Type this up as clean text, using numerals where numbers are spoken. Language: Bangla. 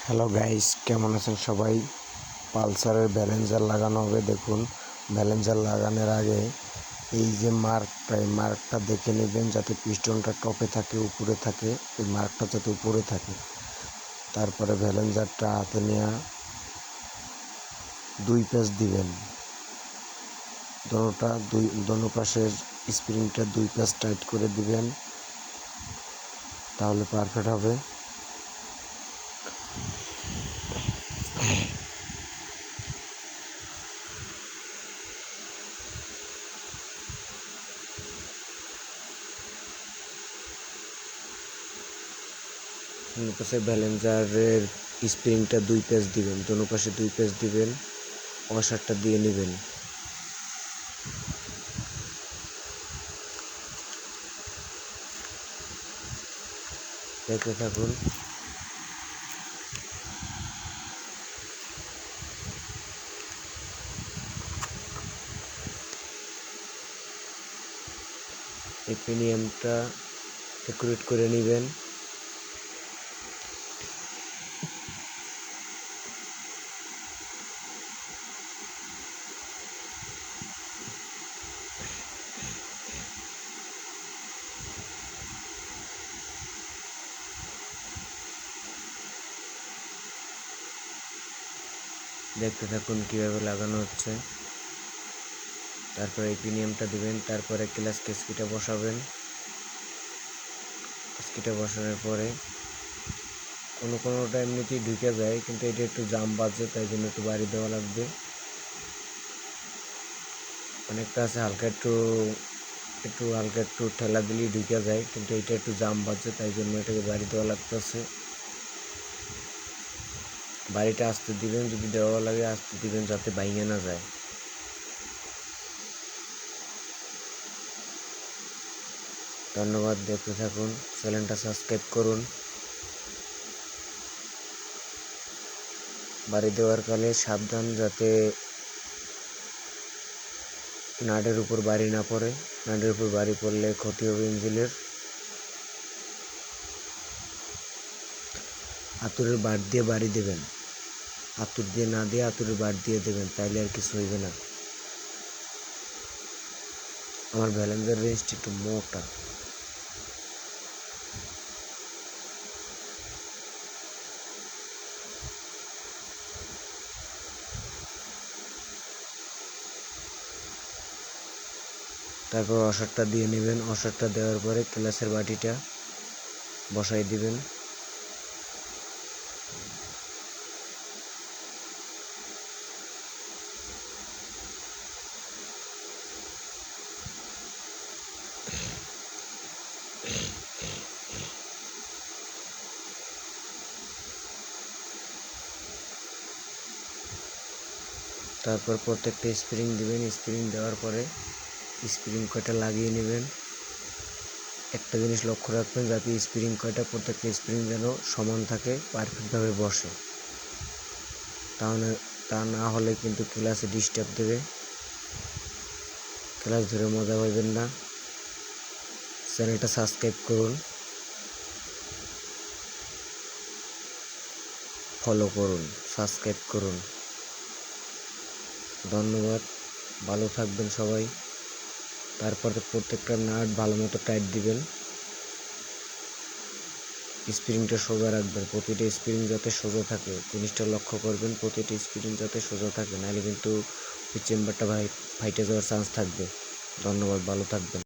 হ্যালো গাইস, কেমন আছেন সবাই? পালসারের ব্যালেন্সার লাগানো হবে। দেখুন, ব্যালেন্সার লাগানোর আগে এই যে মার্কটা দেখে নেবেন, যাতে পিস্টনটা টপে থাকে, উপরে থাকে। এই মার্কটা যাতে উপরে থাকে। তারপরে ব্যালেন্সারটা হাতে নেওয়া 2 প্যাচ দিবেন। দোনো পাশের স্প্রিংটা 2 প্যাচ টাইট করে দিবেন, তাহলে পারফেক্ট হবে। পাশে ব্যালেন্সারের স্প্রিংটা 2 প্যাচ দিবেন, দোনো পাশে 2 প্যাচ দিবেন, ওয়াশারটা দিয়ে নেবেন। দেখতে থাকুন। এই পিনিয়ামটা ডেকোরেট করে নেবেন। দেখতে থাকুন কীভাবে লাগানো হচ্ছে। তারপরে এই পিনিয়ামটা দিবেন, তারপরে ক্লাস কেসকিটা বসাবেন। কেসকিটা বসানোর পরে কোনোটা এমনিতেই ঢুকে যায়, কিন্তু এটা একটু জাম বাজে, তাই জন্য একটু বাড়ি দেওয়া লাগবে। অনেকটা আছে হালকা একটু ঠেলা দিলেই ঢুকে যায়, কিন্তু এটা একটু জাম বাজে, তাই জন্য এটাকে বাড়ি দেওয়া লাগতেছে। বাড়িটা আস্তে দিবেন, যদি দেওয়া লাগে আস্তে দিবেন, যাতে ভাঙে না যায়। ধন্যবাদ, দেখতে থাকুন। চ্যানেলটা সাবস্ক্রাইব করুন। বাড়ি দেওয়ার কালে সাবধান, যাতে নাটের উপর বাড়ি না পড়ে। নাটের উপর বাড়ি পড়লে ক্ষতি হবে ইঞ্জিনের। হাতুড়ের বাট দিয়ে বাড়ি দেবেন, হাতুড় দিয়ে না দিয়ে হাতুড়ের বাট দিয়ে দেবেন, তাইলে আর কিছু হইবে না। আমার ব্যালেন্সার রেঞ্জটা একটু মোটা। তারপর অসারটা দিয়ে নেবেন। অসারটা দেওয়ার পরে ক্লাসের বাটিটা বসাই দিবেন। তারপর প্রত্যেকটা স্প্রিং দিবেন। স্প্রিং দেওয়ার পরে স্প্রিং কয়টা লাগিয়ে নেবেন। একটা জিনিস লক্ষ্য রাখবেন, যাতে স্প্রিং কয়টা প্রত্যেকটা স্প্রিং যেন সমান থাকে, পারফেক্টভাবে বসে। তা না হলে কিন্তু ক্লাসে ডিস্টার্ব দেবে, ক্লাস ধরে মজা পাইবেন না। চ্যানেলটা সাবস্ক্রাইব করুন, ফলো করুন, সাবস্ক্রাইব করুন। ধন্যবাদ, ভালো থাকবেন সবাই। তারপরে প্রত্যেকটা নাট ভালো মতো টাইট দিবেন। স্প্রিংটা সোজা রাখবেন, প্রতিটা স্প্রিং যাতে সোজা থাকে জিনিসটা লক্ষ্য করবেন। প্রতিটা স্প্রিং যাতে সোজা থাকে, নাহলে কিন্তু ওই চেম্বারটা ফাইটে যাওয়ার চান্স থাকবে। ধন্যবাদ, ভালো থাকবেন।